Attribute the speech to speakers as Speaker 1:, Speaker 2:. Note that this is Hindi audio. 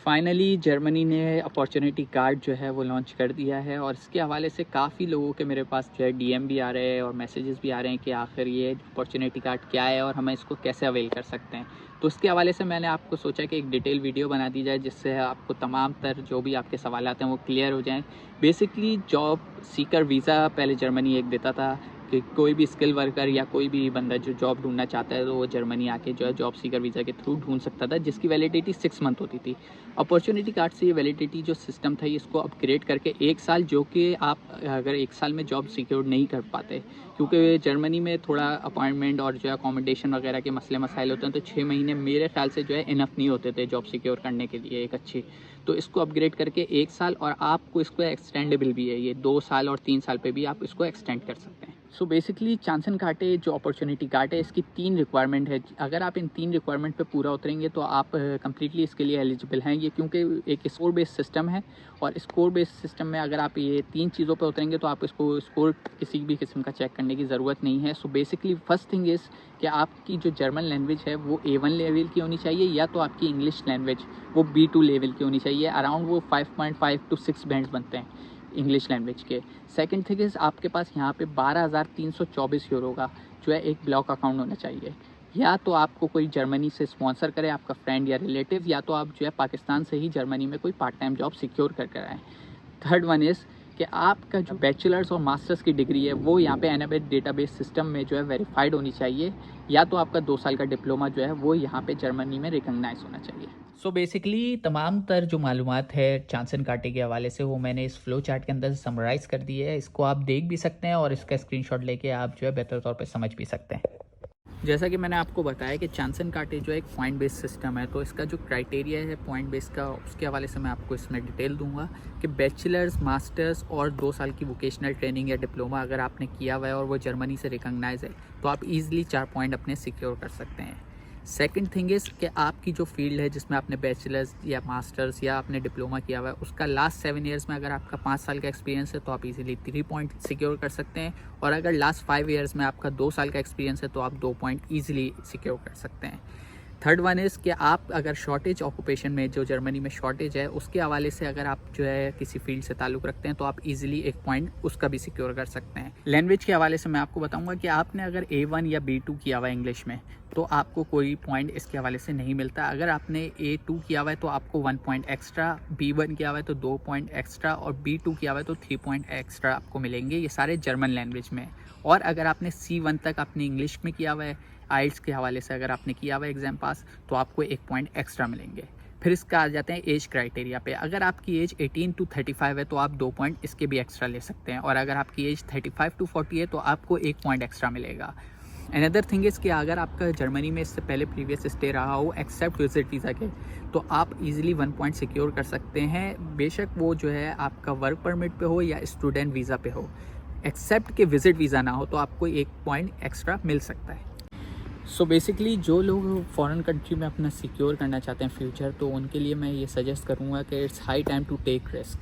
Speaker 1: फाइनली जर्मनी ने अपॉर्चुनिटी कार्ड जो है वो लॉन्च कर दिया है और इसके हवाले से काफ़ी लोगों के मेरे पास जो है डीएम भी आ रहे हैं और मैसेजेस भी आ रहे हैं कि आखिर ये अपॉर्चुनिटी कार्ड क्या है और हम इसको कैसे अवेल कर सकते हैं। तो उसके हवाले से मैंने आपको सोचा कि एक डिटेल वीडियो बना दी जाए जिससे आपको तमाम तर जो भी आपके सवालात हैं वो क्लियर हो जाएँ। बेसिकली जॉब सीकर वीज़ा पहले जर्मनी एक देता था कि कोई भी स्किल वर्कर या कोई भी बंदा जो जॉब ढूंढना चाहता है तो वो जर्मनी आके जो है जॉब सीकर वीज़ा के थ्रू ढूंढ सकता था, जिसकी वैलिडिटी 6 मंथ होती थी। अपॉर्चुनिटी कार्ड से ये वैलिडिटी जो सिस्टम था इसको अपग्रेड करके 1 साल, जो कि आप अगर 1 साल में जॉब सिक्योर नहीं कर पाते, क्योंकि जर्मनी में थोड़ा अपॉइंटमेंट और जो है अकोमोडेशन वगैरह के मसले मसाइल होते हैं, तो 6 महीने मेरे ख्याल से जो है इनफ नहीं होते थे जॉब सिक्योर करने के लिए एक अच्छी। तो इसको अपग्रेड करके 1 साल, और आपको इसको एक्सटेंडेबल भी है, ये 2 साल और 3 साल पे भी आप इसको एक्सटेंड कर सकते हैं। सो बेसिकली चांसन कार्टे जो अपॉर्चुनिटी कार्ड है इसकी 3 रिक्वायरमेंट है। अगर आप इन 3 रिक्वायरमेंट पे पूरा उतरेंगे तो आप कंप्लीटली इसके लिए एलिजिबल हैं। ये क्योंकि एक स्कोर बेस्ड सिस्टम है और स्कोर बेस्ड सिस्टम में अगर आप ये 3 चीज़ों पे उतरेंगे तो आप इसको स्कोर किसी भी किस्म का चेक करने की ज़रूरत नहीं है। So basically first thing is कि आपकी जो जर्मन लैंग्वेज है वो A1 लेवल की होनी चाहिए, या तो आपकी इंग्लिश लैंग्वेज वो B2 लेवल की होनी चाहिए। अराउंड वो 5.5 to 6 बैंड्स बनते हैं इंग्लिश लैंग्वेज के। सेकंड थिंग इज़ आपके पास यहाँ पे 12,324 यूरो का जो है एक ब्लॉक अकाउंट होना चाहिए, या तो आपको कोई जर्मनी से स्पॉन्सर करे आपका फ्रेंड या रिलेटिव, या तो आप जो है पाकिस्तान से ही जर्मनी में कोई पार्ट टाइम जॉब सिक्योर कर आएँ। थर्ड वन इज़ कि आपका जो बैचलर्स और मास्टर्स की डिग्री है वो यहाँ पे एनाबेट डेटाबेस सिस्टम में जो है वेरीफाइड होनी चाहिए, या तो आपका 2 साल का डिप्लोमा जो है वो यहाँ पे जर्मनी में रिकॉग्नाइज होना चाहिए। सो बेसिकली तमाम तर जो मालूमात है चांसन कार्टे के हवाले से वो मैंने इस फ्लो चार्ट के अंदर समराइज़ कर दी है। इसको आप देख भी सकते हैं और इसका स्क्रीनशॉट लेके आप जो है बेहतर तौर पे समझ भी सकते हैं। जैसा कि मैंने आपको बताया कि चांसन कार्टे जो एक पॉइंट बेस्ड सिस्टम है, तो इसका जो क्राइटेरिया है पॉइंट बेस्ड का उसके हवाले से मैं आपको इसमें डिटेल दूंगा कि बैचलर्स, मास्टर्स और 2 साल की वोकेशनल ट्रेनिंग या डिप्लोमा अगर आपने किया हुआ है और वो जर्मनी से रिकॉग्नाइज है तो आप ईजिली 4 पॉइंट अपने सिक्योर कर सकते हैं। सेकंड थिंग इज़ कि आपकी जो फील्ड है जिसमें आपने बैचलर्स या मास्टर्स या आपने डिप्लोमा किया हुआ है उसका लास्ट 7 ईयर्स में अगर आपका 5 साल का एक्सपीरियंस है तो आप इजीली 3 पॉइंट सिक्योर कर सकते हैं, और अगर लास्ट 5 ईयर्स में आपका 2 साल का एक्सपीरियंस है तो आप 2 पॉइंट ईजिली सिक्योर कर सकते हैं। थर्ड वन इज़ कि आप अगर शॉर्टेज ऑक्यूपेशन में जो जर्मनी में शॉर्टेज है उसके हवाले से अगर आप जो है किसी फील्ड से ताल्लुक़ रखते हैं तो आप इजीली 1 पॉइंट उसका भी सिक्योर कर सकते हैं। लैंग्वेज के हवाले से मैं आपको बताऊंगा कि आपने अगर A1 या B2 किया हुआ है इंग्लिश में तो आपको कोई पॉइंट इसके हवाले से नहीं मिलता। अगर आपने A2 किया हुआ है तो आपको 1 पॉइंट एक्स्ट्रा, B1 किया हुआ है तो 2 पॉइंट एक्स्ट्रा, और B2 किया हुआ है तो 3 पॉइंट एक्स्ट्रा आपको मिलेंगे। ये सारे जर्मन लैंग्वेज में। और अगर आपने C1 तक आपने इंग्लिश में किया हुआ है, आइल्स के हवाले से अगर आपने किया हुआ है एग्ज़ाम पास, तो आपको 1 पॉइंट एक्स्ट्रा मिलेंगे। फिर इसका आ जाते हैं एज क्राइटेरिया पे। अगर आपकी एज 18 to 35 है तो आप 2 पॉइंट इसके भी एक्स्ट्रा ले सकते हैं, और अगर आपकी एज 35 to 40 है तो आपको 1 पॉइंट एक्स्ट्रा मिलेगा। अनदर थिंग इज़ कि अगर आपका जर्मनी में इससे पहले प्रीवियस स्टे रहा हो एक्सेप्ट विजिट वीज़ा के, तो आप इजीली 1 पॉइंट सिक्योर कर सकते हैं, बेशक वो जो है आपका वर्क परमिट पे हो या स्टूडेंट वीज़ा पे हो। एक्सेप्ट के विजिट वीज़ा ना हो तो आपको 1 पॉइंट एक्स्ट्रा मिल सकता है। सो बेसिकली जो लोग फॉरेन कंट्री में अपना सिक्योर करना चाहते हैं फ्यूचर, तो उनके लिए मैं ये सजेस्ट करूँगा कि it's high time to take risk.